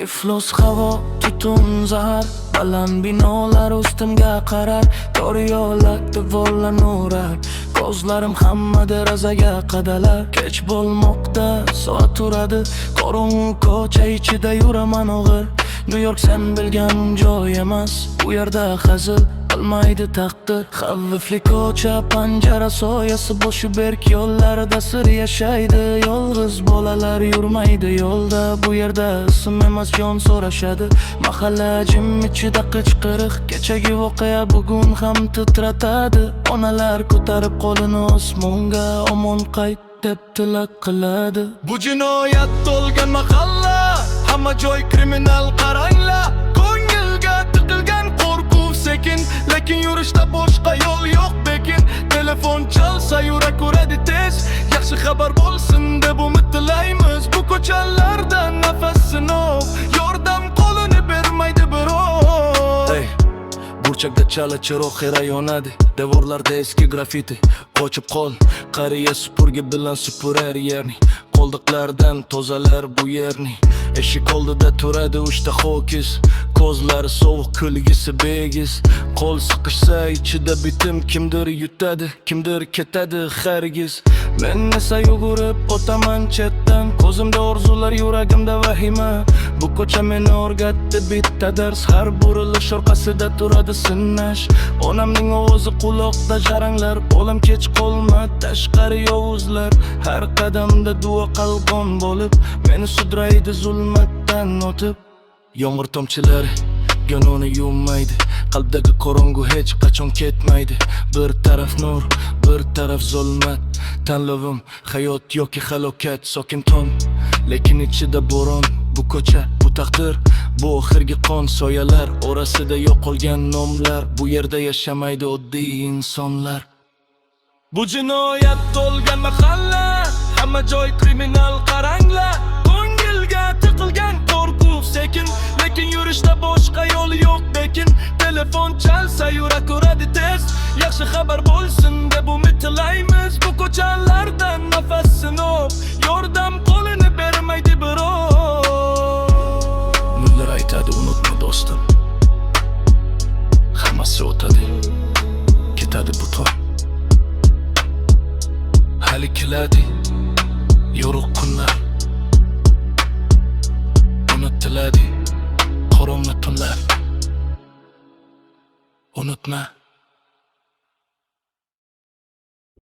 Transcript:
Iflos havo, tutun zahar, baland binolar ustimga qarar. Tor yo'lak devorlarni urar, ko'zlarim hamma derazaga qadalar. Kech bo'lmoqda, soat uradi, qorong'u ko'cha ichida yuraman o'g'ir. New York sen bilgan joy emas, bu yerda hazil qilmaydi taqdir. Xavfli ko'cha, panjara soyasi, bo'shi berk yo'llarida sir yashaydi. Yolg'iz bolalar yurmaydi yo'lda, bu yerda ism emas jon so'rashadi. Mahalla jim ichida qichqiriq, kechagi voqea bugun ham titratadi. Onalar ko'tarib qo'lini osmonga, omon qayt deb tilak qiladi. Bu jinoyat to'lgan mahalla, hamma joy kriminal qaranglar. Ko'ngilga tiqilgan qo'rquv sekin, lekin yurishda boshqa yo'l yo'q bekin. Telefon chalsa yurak uradi tez, yaxshi xabar bo'lsin deb umid tilaymiz. Bu ko'chalarda nafas sinov, yordam qo'lini bermaydi birov. Hey, burchakda chala chiroq xira yonadi, devorlarda eski grafiti. Qochib qol, qariya supurgi bilan supurar yerni. Qoldiqlardan tozalar bu yerni. Eshik oldida turadi uchta ho'kiz, ko'zlari sovuq, kulgisi begiz. Qo'l siqishsa ichida bitim, kimdir yutadi, kimdir ketadi hargiz. Men esa yugurib o'taman chetdan, ko'zimda orzular, yuragimda vahima. Bu ko'cha meni o'rgatdi bitta dars, har burilish orqasida turadi sinnash. Onamning ovozi quloqda jaranglar, o'lim kech qolma tashqari yovuzlar. Har qadamda duo qalqon bo'lib, meni sudraydi zulmatdan o'tib. Yomg'ir tomchilari gononi yuvmaydi, qalbdagi qorong'u hech qachon ketmaydi. Bir taraf nur, bir taraf zulmat. Tanlovim hayot yoki halokat, sokin tong, lekin ichida bo'ron. Bu ko'cha, bu taqdir, bu oxirgi qon. Soyalar orasida yo'qolgan nomlar, bu yerda yashamaydi oddiy insonlar. Bu jinoyat to'lgan mahalla, hamma joy kriminal qaranglar. Ko'ngilga tiqilgan qo'rquv sekin, lekin yurishda boshqa yo'l yo'q bekin. Telefon chalsa yurak uradi tez, yaxshi xabar bo'lsin deb umid tilaymiz. Bu ko'chalarda nafas sinov, yordam qo'lini bermaydi birov. Mullar aytadi unutma do'stim, hammasi o'tadi, ketadi bu to'y. Hali keladi yorug' kunlar, unutiladi qorong'i tunlar. Unutma.